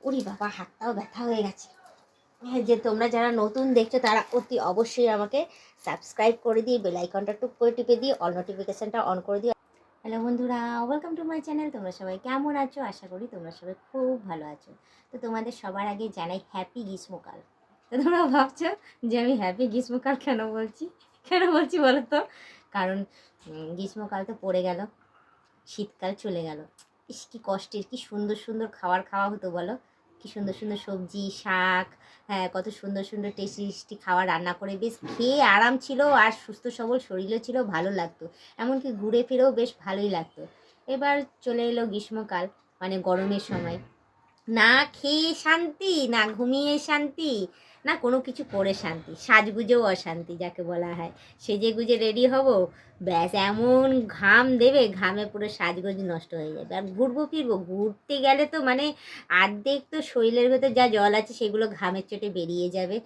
ওরে বাবা, হাতটাও ব্যথা হয়ে গেছে। হ্যাঁ, যে তোমরা যারা নতুন দেখছো তারা অতি অবশ্যই আমাকে সাবস্ক্রাইব করে দিয়ে বেল আইকনটা টুক করে টিপে দিয়ে অল নোটিফিকেশানটা অন করে দিও। হ্যালো বন্ধুরা, ওয়েলকাম টু মাই চ্যানেল। তোমরা সবাই কেমন আছো? আশা করি তোমরা সবাই খুব ভালো আছো। তো তোমাদের সবার আগে জানাই হ্যাপি গ্রীষ্মকাল। তো তোমরা ভাবছো যে আমি হ্যাপি গ্রীষ্মকাল কেন বলছি বলো তো? কারণ গ্রীষ্মকাল তো পড়ে গেল, শীতকাল চলে গেল। ইস, কি কষ্টের! কি সুন্দর সুন্দর খাবার খাওয়া হতো বলো, কি সুন্দর সুন্দর সবজি শাক, হ্যাঁ কত সুন্দর সুন্দর টেস্টি টেস্টি খাবার রান্না করে বেশ খেয়ে আরাম ছিল, আর সুস্থ সবল শরীরও ছিল, ভালো লাগতো। এমনকি ঘুরে ফিরেও বেশ ভালোই লাগতো। এবার চলে এলো গ্রীষ্মকাল, মানে গরমের সময়। না খেয়ে শান্তি, না ঘুমিয়ে শান্তি, না কোনো কিছু করে শান্তি, সাজগুজেও অশান্তি যাকে বলা হয়। সেজে গুজে রেডি হব, ব্যাস এমন ঘাম দেবে, ঘামে পুরো সাজগোজ নষ্ট হয়ে যাবে। আর ঘুরবো ফিরবো, ঘুরতে গেলে তো মানে অর্ধেক তো শরীরের ভেতর যা জল আছে সেগুলো ঘামের চোটে বেরিয়ে যাবে,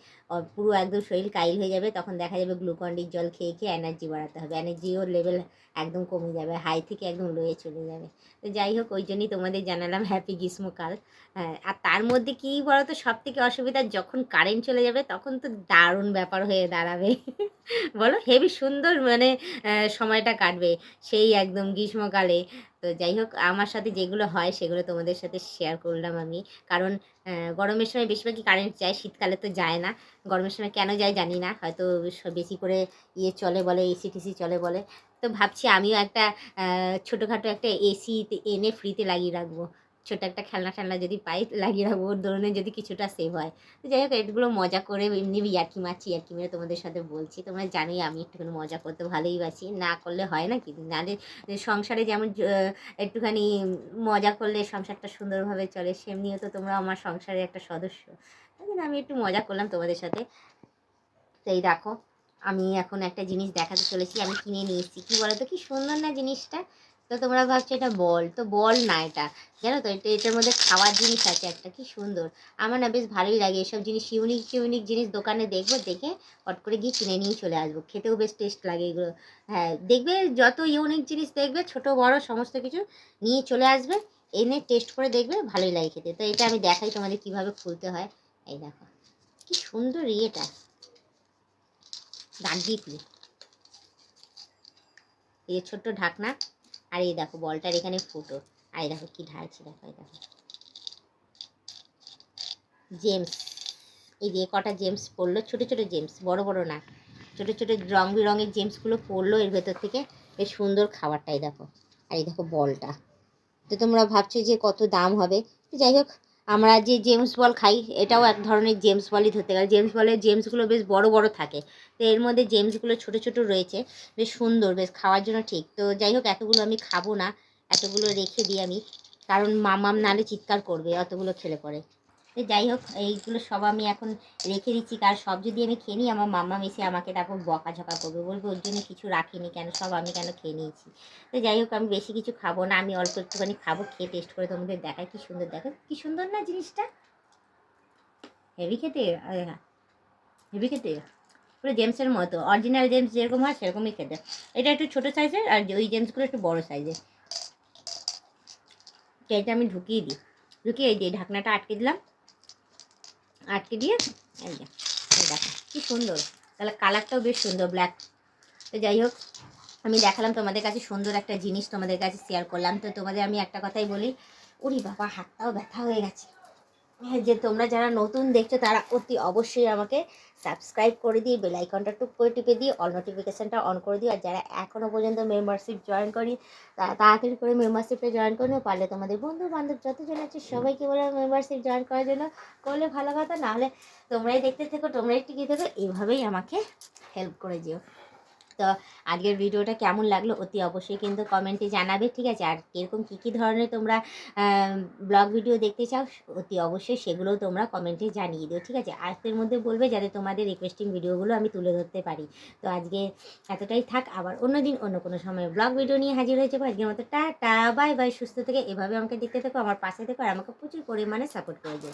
পুরো একদম শরীর কাইল হয়ে যাবে। তখন দেখা যাবে গ্লুকন্ডির জল খেয়ে খেয়ে এনার্জি বাড়াতে হবে, এনার্জিও লেভেল একদম কমে যাবে, হাই থেকে একদম লোয়ে চলে যাবে। তো যাই হোক, ওই জন্যই তোমাদের জানালাম হ্যাপি গ্রীষ্মকাল। হ্যাঁ, আর তার মধ্যে কী বলো তো, সব থেকে অসুবিধা যখন কারেন্ট চলে যাবে তখন তো দারুণ ব্যাপার হয়ে দাঁড়াবে। বলো, হেবি সুন্দর মানে সময়টা কাটবে সেই একদম গ্রীষ্মকালে। তো যাই হোক, আমার সাথে যেগুলো হয় সেগুলো তোমাদের সাথে শেয়ার করলাম আমি। কারণ গরমের সময় বেশিরভাগই কারেন্ট যায়, শীতকালে তো যায় না। গরমের সময় কেন যায় জানি না, হয়তো বেশি করে ইয়ে চলে বলে, এসি টেসি চলে বলে। তো ভাবছি আমিও একটা ছোটোখাটো একটা এসি এনে ফ্রিতে লাগিয়ে রাখবো। ছোটো একটা খেলনা টেলনা যদি পাই লাগিয়ে রাখবো, ওর দরুনে যদি কিছুটা সেভ হয়। তো যাই হোক, এগুলো মজা করে এমনি ইয়ার্কি মারছি, ইয়ার্কি মেরে তোমাদের সাথে বলছি। তোমরা জানোই আমি একটুখানি মজা করতে ভালোই বাসি, না করলে হয় না কি। নাহলে সংসারে যেমন একটুখানি মজা করলে সংসারটা সুন্দরভাবে চলে, সেমনিও তো তোমরা আমার সংসারের একটা সদস্য। তাই জন্য আমি একটু মজা করলাম তোমাদের সাথে। তো এই দেখো, আমি এখন একটা জিনিস দেখাতে চলেছি, আমি কিনে নিয়ে এসেছি। কী বলো তো, কি সুন্দর না জিনিসটা? তো তোমরা ভাবছো এটা বল, তো বল না এটা, জানো তো এটার মধ্যে খাওয়ার জিনিস আছে একটা, কি সুন্দর। আমার না বেশ ভালোই লাগে এসব জিনিস, ইউনিক ইউনিক জিনিস দোকানে দেখবো, দেখে পট করে গিয়ে কিনে নিয়ে চলে আসবো। খেতেও বেশ টেস্ট লাগে এগুলো। হ্যাঁ, দেখবে যত ইউনিক জিনিস দেখবে, ছোট বড় সমস্ত কিছু নিয়ে চলে আসবে, এনে টেস্ট করে দেখবে, ভালোই লাগে খেতে। তো এটা আমি দেখাই তোমাদের কীভাবে খুলতে হয়। এই দেখো, কি সুন্দর ইয়েটা, দাঁত দিয়ে খুলি। এই ছোট্ট ঢাকনা, আর এই দেখো বলটার এখানে ফুটো, আর এই দেখো কি ঢালছি, দেখো এই দেখো জেমস। এই যে কটা জেমস পড়লো, ছোটো ছোটো জেমস, বড় বড় না, ছোটো ছোটো রং বেরঙের জেমসগুলো পড়লো এর ভেতর থেকে। বেশ সুন্দর খাবারটাই দেখো, আর এই দেখো বলটা। তো তোমরা ভাবছো যে কত দাম হবে। তো যাই হোক, আমরা যে জেমস বল খাই এটাও এক ধরনের জেমস বলই ধরতে গেলে। জেমস বলের জেমসগুলো বেশ বড় বড় থাকে, তো এর মধ্যে জেমসগুলো ছোট ছোট রয়েছে, বেশ সুন্দর, বেশ খাওয়ার জন্য ঠিক। তো যাই হোক, এতগুলো আমি খাবো না, এতগুলো রেখে দিই আমি, কারণ মামাম নালে চিৎকার করবে অতগুলো খেলে পরে। তো যাই হোক, এইগুলো সব আমি এখন রেখে দিচ্ছি, কারণ সব যদি আমি খেয়ে নিই আমার মাম্মা এসে আমাকে তারপর বকাঝকা করবে, বলবে ওর জন্য কিছু রাখিনি কেন, সব আমি কেন খেয়ে নিয়েছি। তো যাই হোক, আমি বেশি কিছু খাবো না, আমি অল্প একটুখানি খাবো, খেয়ে টেস্ট করে তোমাদের দেখাই কি সুন্দর। দেখো কি সুন্দর না জিনিসটা, হেভি খেতে। হ্যাঁ, হেভি খেতে, পুরো জেমসের মতো, অরিজিনাল জেমস যেরকম হয় সেরকমই খেতে। এটা একটু ছোটো সাইজের, আর ওই জেমসগুলো একটু বড়ো সাইজের। তো এটা আমি ঢুকিয়ে দিই, ঢুকিয়ে এই যে ঢাকনাটা আটকে দিলাম, আটকে দিয়ে এই যে দেখো কি সুন্দর, তাহলে কালারটাও বেশ সুন্দর, ব্ল্যাক। তো যাই হোক, আমি দেখালাম তোমাদের কাছে সুন্দর একটা জিনিস, তোমাদের কাছে শেয়ার করলাম। তো তোমাদের আমি একটা কথাই বলি, ওরে বাবা, হাতটাও ব্যথা হয়ে গেছে। হ্যাঁ, যে তোমরা যারা নতুন দেখছো তারা অতি অবশ্যই আমাকে সাবস্ক্রাইব করে দিয়ে বেল আইকনটা টুক করে টিপে দিয়ে অল নোটিফিকেশানটা অন করে দিও। আর যারা এখনও পর্যন্ত মেম্বারশিপ জয়েন করি তারা তাড়াতাড়ি করে মেম্বারশিপটা জয়েন করে নিও। পারলে তোমাদের বন্ধু বান্ধব যতজন আছে সবাইকে বলে মেম্বারশিপ জয়েন করার জন্য, করলে ভালো কথা। নাহলে তোমরাই দেখতে থেকো, তোমরাই টিকে থেকো, এইভাবেই আমাকে হেল্প করে যেও। তো আজকের ভিডিওটা কেমন লাগলো অতি অবশ্যই কিন্তু কমেন্টে জানাবে, ঠিক আছে? আর কীরকম কী ধরনের তোমরা ব্লগ ভিডিও দেখতে চাও অতি অবশ্যই সেগুলোও তোমরা কমেন্টে জানিয়ে দিও, ঠিক আছে? আজকের মধ্যে বলবে যাতে তোমাদের রিকোয়েস্টিং ভিডিওগুলো আমি তুলে ধরতে পারি। তো আজকে এতটাই থাক, আবার অন্য দিন অন্য কোনো সময় ব্লগ ভিডিও নিয়ে হাজির হয়ে যাবো। আজকের মতো টাটা, বাই বাই, সুস্থ থেকে এভাবে আমাকে দেখতে থেকো, আমার পাশে থেকো, আর আমাকে প্রচুর পরিমাণে সাপোর্ট করে দিও।